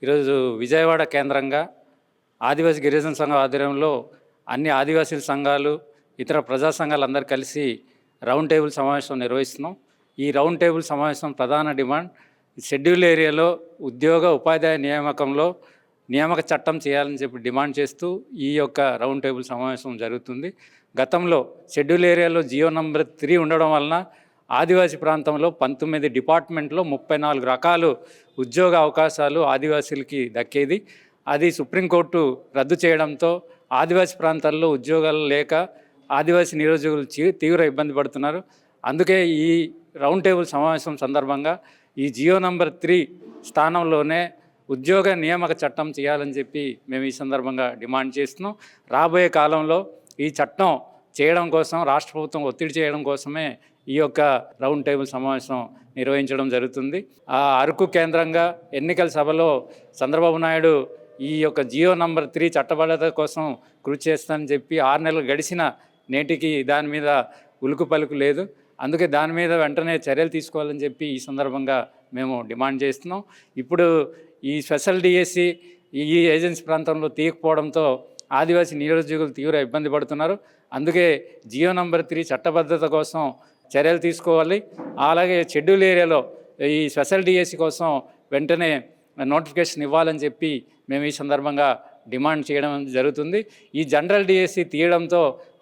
ఈరోజు విజయవాడ కేంద్రంగా ఆదివాసీ గిరిజన సంఘం ఆధ్వర్యంలో అన్ని ఆదివాసీల సంఘాలు ఇతర ప్రజా సంఘాలు అందరూ కలిసి రౌండ్ టేబుల్ సమావేశం నిర్వహిస్తున్నాం. ఈ రౌండ్ టేబుల్ సమావేశం ప్రధాన డిమాండ్ షెడ్యూల్ ఏరియాలో ఉద్యోగ ఉపాధ్యాయ నియామకంలో నియామక చట్టం చేయాలని చెప్పి డిమాండ్ చేస్తూ ఈ యొక్క రౌండ్ టేబుల్ సమావేశం జరుగుతుంది. గతంలో షెడ్యూల్ ఏరియాలో జియో నంబర్ 3 ఉండడం వలన ఆదివాసీ ప్రాంతంలో 19 డిపార్ట్మెంట్లో 34 రకాలు ఉద్యోగ అవకాశాలు ఆదివాసీలకి దక్కేది. అది సుప్రీంకోర్టు రద్దు చేయడంతో ఆదివాసీ ప్రాంతాల్లో ఉద్యోగాలు లేక ఆదివాసీ నిరుద్యోగులు తీవ్ర ఇబ్బంది పడుతున్నారు. అందుకే ఈ రౌండ్ టేబుల్ సమావేశం సందర్భంగా ఈ జియో నంబర్ 3 స్థానంలోనే ఉద్యోగ నియామక చట్టం చేయాలని చెప్పి మేము ఈ సందర్భంగా డిమాండ్ చేస్తున్నాం. రాబోయే కాలంలో ఈ చట్టం చేయడం కోసం రాష్ట్ర ప్రభుత్వం ఒత్తిడి చేయడం కోసమే ఈ యొక్క రౌండ్ టేబుల్ సమావేశం నిర్వహించడం జరుగుతుంది. ఆ అరకు కేంద్రంగా ఎన్నికల సభలో చంద్రబాబు నాయుడు ఈ యొక్క జియో నంబర్ 3 చట్టబద్ధత కోసం కృషి చేస్తానని చెప్పి 6 నెలలు గడిచిన నేటికి దాని మీద ఉలుకు పలుకు లేదు. అందుకే దాని మీద వెంటనే చర్యలు తీసుకోవాలని చెప్పి ఈ సందర్భంగా మేము డిమాండ్ చేస్తున్నాం. ఇప్పుడు ఈ స్పెషల్ డిఎస్సి ఈ ఏజెన్సీ ప్రాంతంలో తీయకపోవడంతో ఆదివాసీ నిరుద్యోగులు తీవ్ర ఇబ్బంది పడుతున్నారు. అందుకే జియో నంబర్ 3 చట్టబద్ధత కోసం చర్యలు తీసుకోవాలి. అలాగే షెడ్యూల్ ఏరియాలో ఈ స్పెషల్ డిఎస్సి కోసం వెంటనే నోటిఫికేషన్ ఇవ్వాలని చెప్పి మేము ఈ సందర్భంగా డిమాండ్ చేయడం జరుగుతుంది. ఈ జనరల్ డిఎస్సి తీయడంతో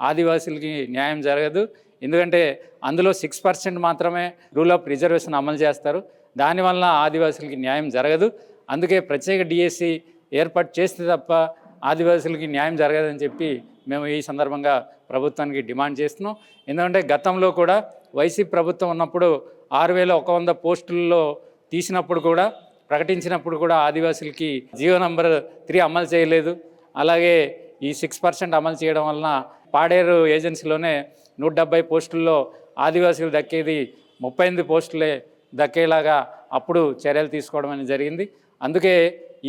ఆదివాసీలకి న్యాయం జరగదు. ఎందుకంటే అందులో 6% మాత్రమే రూల్ ఆఫ్ రిజర్వేషన్ అమలు చేస్తారు. దానివల్ల ఆదివాసీలకి న్యాయం జరగదు. అందుకే ప్రత్యేక డిఎస్సి ఏర్పాటు చేస్తే తప్ప ఆదివాసీలకి న్యాయం జరగదని చెప్పి మేము ఈ సందర్భంగా ప్రభుత్వానికి డిమాండ్ చేస్తున్నాం. ఎందుకంటే గతంలో కూడా వైసీపీ ప్రభుత్వం ఉన్నప్పుడు 6100 పోస్టుల్లో తీసినప్పుడు కూడా ప్రకటించినప్పుడు కూడా ఆదివాసీలకి జియో నంబర్ 3 అమలు చేయలేదు. అలాగే ఈ 6% అమలు చేయడం వలన పాడేరు ఏజెన్సీలోనే 170 పోస్టుల్లో ఆదివాసీలు దక్కేది 38 పోస్టులే దక్కేలాగా అప్పుడు చర్యలు తీసుకోవడం అనేది జరిగింది. అందుకే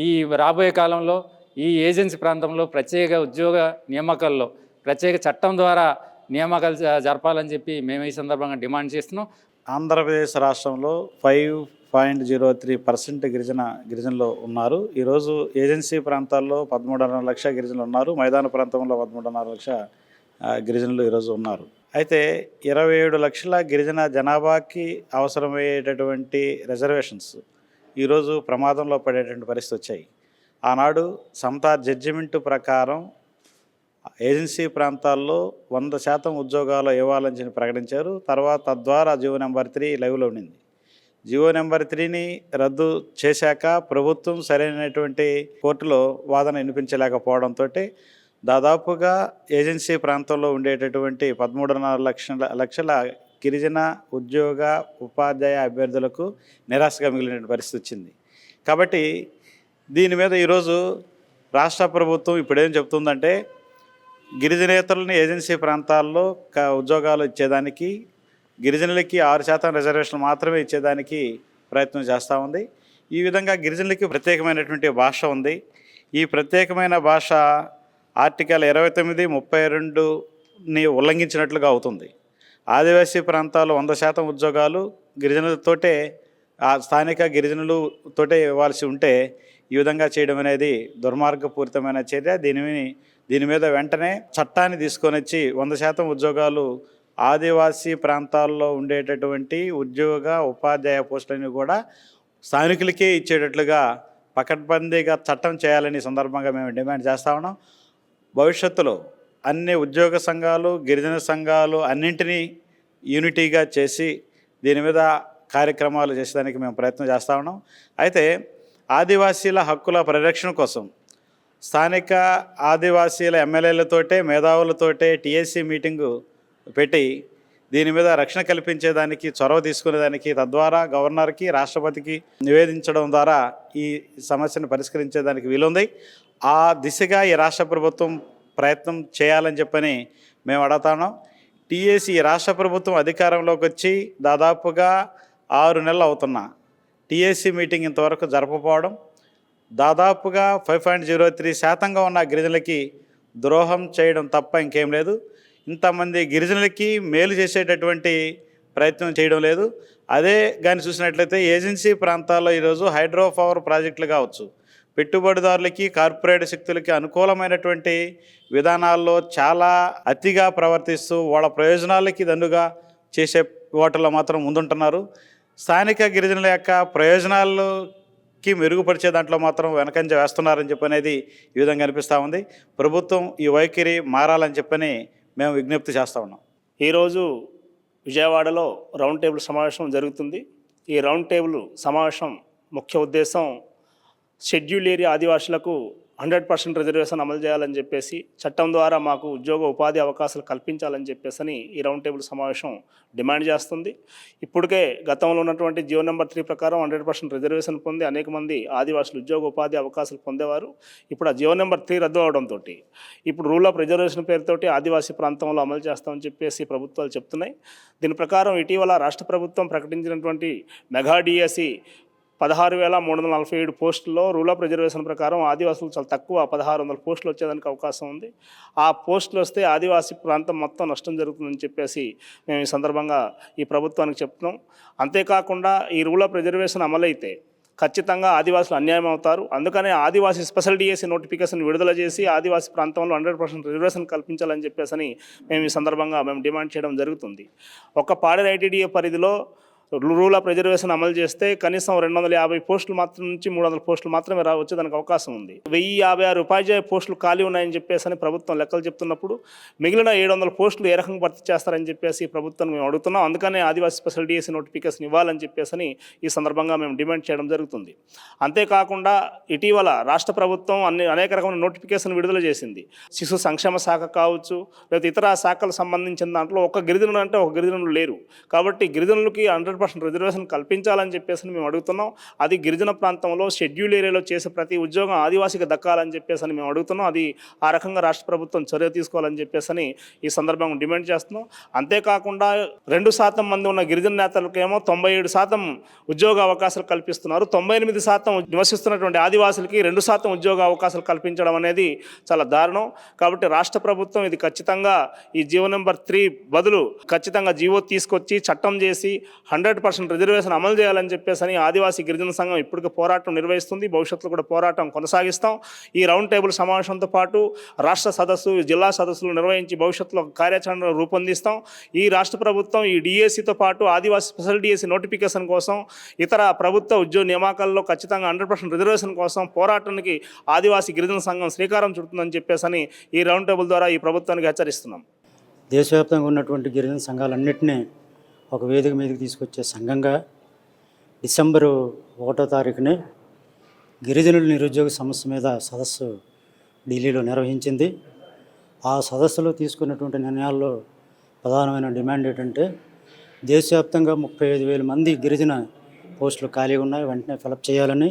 ఈ రాబోయే కాలంలో ఈ ఏజెన్సీ ప్రాంతంలో ప్రత్యేక ఉద్యోగ నియామకాల్లో ప్రత్యేక చట్టం ద్వారా నియామకాలు జరపాలని చెప్పి మేము ఈ సందర్భంగా డిమాండ్ చేస్తున్నాం. ఆంధ్రప్రదేశ్ రాష్ట్రంలో 5.03% గిరిజనులు ఉన్నారు. ఈరోజు ఏజెన్సీ ప్రాంతాల్లో 13.5 లక్షల గిరిజనులు ఉన్నారు. మైదాన ప్రాంతంలో 13.5 లక్షల గిరిజనులు ఈరోజు ఉన్నారు. అయితే 27 లక్షల గిరిజన జనాభాకి అవసరమయ్యేటటువంటి రిజర్వేషన్స్ ఈరోజు ప్రమాదంలో పడేటువంటి పరిస్థితి వచ్చాయి. ఆనాడు సమతా జడ్జిమెంటు ప్రకారం ఏజెన్సీ ప్రాంతాల్లో 100% ఉద్యోగాలు ఇవ్వాలని చెప్పి ప్రకటించారు. తర్వాత తద్వారా జియో నెంబర్ 3 లైవ్లో ఉండింది. జియో నెంబర్ 3ని రద్దు చేశాక ప్రభుత్వం సరైనటువంటి కోర్టులో వాదన వినిపించలేకపోవడంతో దాదాపుగా ఏజెన్సీ ప్రాంతంలో ఉండేటటువంటి 13.5 లక్షల గిరిజన ఉద్యోగ ఉపాధ్యాయ అభ్యర్థులకు నిరాశగా మిగిలిన పరిస్థితి వచ్చింది. కాబట్టి దీని మీద ఈరోజు రాష్ట్ర ప్రభుత్వం ఇప్పుడేం చెప్తుందంటే గిరిజనేతరులని ఏజెన్సీ ప్రాంతాల్లో ఉద్యోగాలు ఇచ్చేదానికి గిరిజనులకి 6% రిజర్వేషన్లు మాత్రమే ఇచ్చేదానికి ప్రయత్నం చేస్తూ ఉంది. ఈ విధంగా గిరిజనులకి ప్రత్యేకమైనటువంటి భాష ఉంది. ఈ ప్రత్యేకమైన భాష ఆర్టికల్ 29, 32ని ఉల్లంఘించినట్లుగా అవుతుంది. ఆదివాసీ ప్రాంతాల్లో 100% ఉద్యోగాలు గిరిజనులతోటే స్థానిక గిరిజనులతోటే ఇవ్వాల్సి ఉంటే ఈ విధంగా చేయడం అనేది దుర్మార్గపూరితమైన చర్య. దీని మీద వెంటనే చట్టాన్ని తీసుకొని వచ్చి 100% ఉద్యోగాలు ఆదివాసీ ప్రాంతాల్లో ఉండేటటువంటి ఉద్యోగ ఉపాధ్యాయ పోస్టులని కూడా స్థానికులకే ఇచ్చేటట్లుగా పకడ్బందీగా చట్టం చేయాలని సందర్భంగా మేము డిమాండ్ చేస్తూ ఉన్నాం. భవిష్యత్తులో అన్ని ఉద్యోగ సంఘాలు గిరిజన సంఘాలు అన్నింటినీ యూనిటీగా చేసి దీని మీద కార్యక్రమాలు చేసేదానికి మేము ప్రయత్నం చేస్తూ ఉన్నాం. అయితే ఆదివాసీల హక్కుల పరిరక్షణ కోసం స్థానిక ఆదివాసీల ఎమ్మెల్యేలతోటే మేధావులతోటే టీఎస్సీ మీటింగు పెట్టి దీని మీద రక్షణ కల్పించేదానికి చొరవ తీసుకునేదానికి తద్వారా గవర్నర్కి రాష్ట్రపతికి నివేదించడం ద్వారా ఈ సమస్యను పరిష్కరించేదానికి వీలుంది. ఆ దిశగా ఈ రాష్ట్ర ప్రభుత్వం ప్రయత్నం చేయాలని చెప్పని మేము అడుగుతున్నాం. టీఎస్సీ రాష్ట్ర ప్రభుత్వం అధికారంలోకి వచ్చి దాదాపుగా 6 నెలలు అవుతున్నా టీఎస్సీ మీటింగ్ ఇంతవరకు జరపకపోవడం, దాదాపుగా 5.03% ఉన్న గిరిజనులకి ద్రోహం చేయడం తప్ప ఇంకేం లేదు. ఇంతమంది గిరిజనులకి మేలు చేసేటటువంటి ప్రయత్నం చేయడం లేదు. అదే కానీ చూసినట్లయితే ఏజెన్సీ ప్రాంతాల్లో ఈరోజు హైడ్రో పవర్ ప్రాజెక్టులు కావచ్చు, పెట్టుబడిదారులకి కార్పొరేట్ శక్తులకి అనుకూలమైనటువంటి విధానాల్లో చాలా అతిగా ప్రవర్తిస్తూ వాళ్ళ ప్రయోజనాలకి దండుగా చేసే వాటిలో మాత్రం ముందుంటున్నారు. స్థానిక గిరిజనుల యొక్క ప్రయోజనాలకి మెరుగుపరిచే దాంట్లో మాత్రం వెనకంజ వేస్తున్నారని చెప్పనేది ఈ విధంగా అనిపిస్తూ ఉంది. ప్రభుత్వం ఈ వైఖరి మారాలని చెప్పని మేము విజ్ఞప్తి చేస్తూ ఉన్నాం. ఈరోజు విజయవాడలో రౌండ్ టేబుల్ సమావేశం జరుగుతుంది. ఈ రౌండ్ టేబుల్ సమావేశం ముఖ్య ఉద్దేశం షెడ్యూల్ ఏరియా ఆదివాసులకు 100% రిజర్వేషన్ అమలు చేయాలని చెప్పేసి, చట్టం ద్వారా మాకు ఉద్యోగ ఉపాధి అవకాశాలు కల్పించాలని చెప్పేసి ఈ రౌండ్ టేబుల్ సమావేశం డిమాండ్ చేస్తుంది. ఇప్పటికే గతంలో ఉన్నటువంటి జియో నెంబర్ 3 ప్రకారం 100% రిజర్వేషన్ పొంది అనేక మంది ఆదివాసులు ఉద్యోగ ఉపాధి అవకాశాలు పొందేవారు. ఇప్పుడు ఆ జియో నెంబర్ 3 రద్దు అవడంతో ఇప్పుడు రూల్ ఆఫ్ రిజర్వేషన్ పేరుతోటి ఆదివాసీ ప్రాంతంలో అమలు చేస్తామని చెప్పేసి ప్రభుత్వాలు చెప్తున్నాయి. దీని ప్రకారం ఇటీవల రాష్ట్ర ప్రభుత్వం ప్రకటించినటువంటి మెగా డిఎస్సి 16,347 పోస్టుల్లో రూల్ ఆఫ్ రిజర్వేషన్ ప్రకారం ఆదివాసులు చాలా తక్కువ 1,600 పోస్టులు వచ్చేదానికి అవకాశం ఉంది. ఆ పోస్టులు వస్తే ఆదివాసీ ప్రాంతం మొత్తం నష్టం జరుగుతుందని చెప్పేసి మేము ఈ సందర్భంగా ఈ ప్రభుత్వానికి చెప్తున్నాం. అంతేకాకుండా ఈ రూల్ ఆఫ్ రిజర్వేషన్ అమలైతే ఖచ్చితంగా ఆదివాసులు అన్యాయం అవుతారు. అందుకనే ఆదివాసీ స్పెషల్ డిఎస్సి నోటిఫికేషన్ విడుదల చేసి ఆదివాసీ ప్రాంతంలో 100% రిజర్వేషన్ కల్పించాలని చెప్పేసి మేము ఈ సందర్భంగా డిమాండ్ చేయడం జరుగుతుంది. ఒక పాడేరు ఐటీడీఏ పరిధిలో రూల్ ఆఫ్ రిజర్వేషన్ అమలు చేస్తే కనీసం 250 పోస్టులు మాత్రం నుంచి 300 పోస్టులు మాత్రమే వచ్చేదానికి అవకాశం ఉంది. 1056 ఉపాధ్యాయ పోస్టులు ఖాళీ ఉన్నాయని చెప్పేసి ప్రభుత్వం లెక్కలు చెప్తున్నప్పుడు మిగిలిన 700 పోస్టులు ఏ రకంగా భర్తీ చేస్తారని చెప్పేసి ప్రభుత్వం మేము అడుగుతున్నాం. అందుకనే ఆదివాసీ స్పెషల్ డిఎస్సి నోటిఫికేషన్ ఇవ్వాలని చెప్పేసి ఈ సందర్భంగా మేము డిమాండ్ చేయడం జరుగుతుంది. అంతేకాకుండా ఇటీవల రాష్ట్ర ప్రభుత్వం అనేక రకమైన నోటిఫికేషన్ విడుదల చేసింది. శిశు సంక్షేమ శాఖ కావచ్చు, లేదా ఇతర శాఖలకు సంబంధించిన దాంట్లో ఒక గిరిజనుడు అంటే ఒక గిరిజనులు లేరు. కాబట్టి గిరిజనులకి 100% రిజర్వేషన్ కల్పించాలని చెప్పేసి మేము అడుగుతున్నాం. అది గిరిజన ప్రాంతంలో షెడ్యూల్ ఏరియాలో చేసే ప్రతి ఉద్యోగం ఆదివాసీకి దక్కాలని చెప్పేసి మేము అడుగుతున్నాం. అది ఆ రకంగా రాష్ట్ర ప్రభుత్వం చర్య తీసుకోవాలని చెప్పేసి ఈ సందర్భంగా డిమాండ్ చేస్తున్నాం. అంతేకాకుండా 2% మంది ఉన్న గిరిజన నేతలకేమో 97% ఉద్యోగ అవకాశాలు కల్పిస్తున్నారు. 98% నివసిస్తున్నటువంటి ఆదివాసులకి 2% ఉద్యోగ అవకాశాలు కల్పించడం అనేది చాలా దారుణం. కాబట్టి రాష్ట్ర ప్రభుత్వం ఇది ఖచ్చితంగా ఈ జియో నెంబర్ 3 బదులు ఖచ్చితంగా జీవో తీసుకొచ్చి చట్టం చేసి 100% రిజర్వేషన్ అమలు చేయాలని చెప్పేసి ఆదివాసీ గిరిజన సంఘం ఇప్పటికే పోరాటం నిర్వహిస్తుంది. భవిష్యత్తులో కూడా పోరాటం కొనసాగిస్తాం. ఈ రౌండ్ టేబుల్ సమావేశంతో పాటు రాష్ట్ర సదస్సు, జిల్లా సదస్సులు నిర్వహించి భవిష్యత్తులో కార్యాచరణ రూపొందిస్తాం. ఈ రాష్ట్ర ప్రభుత్వం ఈ డిఎస్సితో పాటు ఆదివాసీ స్పెషల్ డిఎస్సి నోటిఫికేషన్ కోసం, ఇతర ప్రభుత్వ ఉద్యోగ నియామకాల్లో ఖచ్చితంగా 100% రిజర్వేషన్ కోసం పోరాటానికి ఆదివాసీ గిరిజన సంఘం శ్రీకారం చుడుతుందని చెప్పేసి ఈ రౌండ్ టేబుల్ ద్వారా ఈ ప్రభుత్వానికి హెచ్చరిస్తున్నాం. దేశవ్యాప్తంగా ఉన్నటువంటి గిరిజన సంఘాలన్నింటినీ ఒక వేదిక మీదకి తీసుకొచ్చే సంఘంగా డిసెంబరు 1వ తారీఖునే గిరిజనుల నిరుద్యోగ సమస్య మీద సదస్సు ఢిల్లీలో నిర్వహించింది. ఆ సదస్సులో తీసుకున్నటువంటి నిర్ణయాల్లో ప్రధానమైన డిమాండ్ ఏంటంటే, దేశవ్యాప్తంగా 35,000 మంది గిరిజన పోస్టులు ఖాళీ ఉన్నాయి, వెంటనే ఫిలప్ చేయాలని.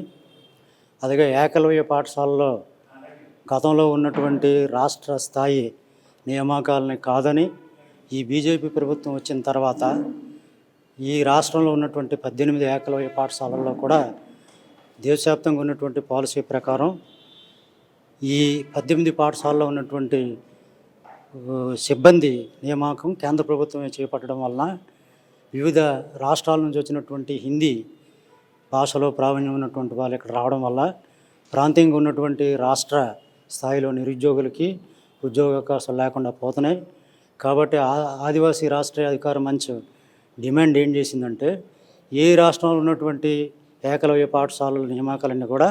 అదిగా ఏకలవ్య పాఠశాలలో గతంలో ఉన్నటువంటి రాష్ట్ర స్థాయి నియామకాలని కాదని, ఈ బీజేపీ ప్రభుత్వం వచ్చిన తర్వాత ఈ రాష్ట్రంలో ఉన్నటువంటి 18 ఏకలవ్య పాఠశాలల్లో కూడా దేశవ్యాప్తంగా ఉన్నటువంటి పాలసీ ప్రకారం ఈ 18 పాఠశాలలో ఉన్నటువంటి సిబ్బంది నియామకం కేంద్ర ప్రభుత్వమే చేపట్టడం వలన వివిధ రాష్ట్రాల నుంచి వచ్చినటువంటి హిందీ భాషలో ప్రావీణ్యం ఉన్నటువంటి వాళ్ళు ఇక్కడ రావడం వల్ల ప్రాంతీయంగా ఉన్నటువంటి రాష్ట్ర స్థాయిలో నిరుద్యోగులకి ఉద్యోగ అవకాశాలు లేకుండా పోతున్నాయి. కాబట్టి ఆదివాసీ రాష్ట్రీయ అధికార మంచ్ డిమాండ్ ఏం చేసిందంటే, ఏ రాష్ట్రంలో ఉన్నటువంటి ఏకలవ్య పాఠశాలల నియామకాలన్నీ కూడా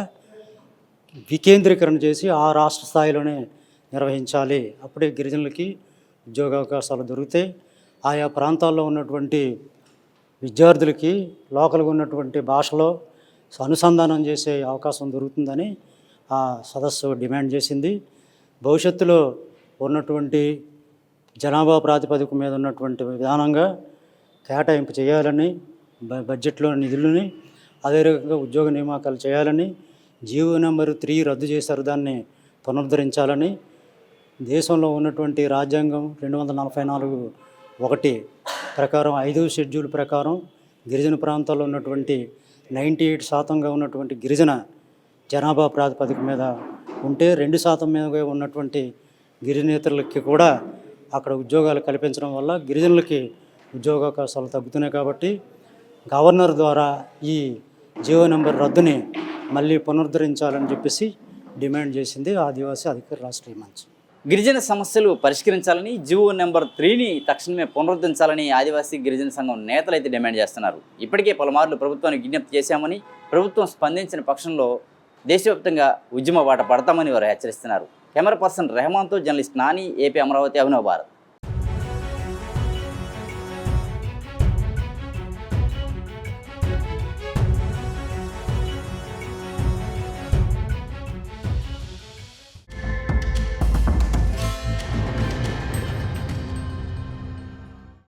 వికేంద్రీకరణ చేసి ఆ రాష్ట్ర స్థాయిలోనే నిర్వహించాలి. అప్పుడే గిరిజనులకి ఉద్యోగ అవకాశాలు దొరుకుతాయి. ఆయా ప్రాంతాల్లో ఉన్నటువంటి విద్యార్థులకి లోకల్గా ఉన్నటువంటి భాషలో అనుసంధానం చేసే అవకాశం దొరుకుతుందని ఆ సదస్సు డిమాండ్ చేసింది. భవిష్యత్తులో ఉన్నటువంటి జనాభా ప్రాతిపదిక మీద ఉన్నటువంటి విధానంగా కేటాయింపు చేయాలని, బడ్జెట్లో నిధులని, అదే రకంగా ఉద్యోగ నియామకాలు చేయాలని, జియో నెంబర్ 3 రద్దు చేశారు, దాన్ని పునరుద్ధరించాలని, దేశంలో ఉన్నటువంటి రాజ్యాంగం 244(1) ప్రకారం 5వ షెడ్యూల్ ప్రకారం గిరిజన ప్రాంతాల్లో ఉన్నటువంటి 98% ఉన్నటువంటి గిరిజన జనాభా ప్రాతిపదిక మీద ఉంటే 2% మీద ఉన్నటువంటి గిరిజనేతరులకి కూడా అక్కడ ఉద్యోగాలు కల్పించడం వల్ల గిరిజనులకి ఉద్యోగావకాశాలు తగ్గుతున్నాయి. కాబట్టి గవర్నర్ ద్వారా ఈ జియో నెంబర్ రద్దుని మళ్ళీ పునరుద్ధరించాలని చెప్పేసి డిమాండ్ చేసింది ఆదివాసీ అధికార రాష్ట్రీయ మంచ్. గిరిజన సమస్యలు పరిష్కరించాలని జీవో నెంబర్ 3ని తక్షణమే పునరుద్ధరించాలని ఆదివాసీ గిరిజన సంఘం నేతలు అయితే డిమాండ్ చేస్తున్నారు. ఇప్పటికే పలుమార్లు ప్రభుత్వానికి విజ్ఞప్తి చేశామని, ప్రభుత్వం స్పందించిన పక్షంలో దేశవ్యాప్తంగా ఉద్యమ బాట పడతామని వారు హెచ్చరిస్తున్నారు. కెమెరా పర్సన్ రెహమాన్తో జర్నలిస్ట్ నాని, ఏపీ అమరావతి, అభినవ్ భారత్.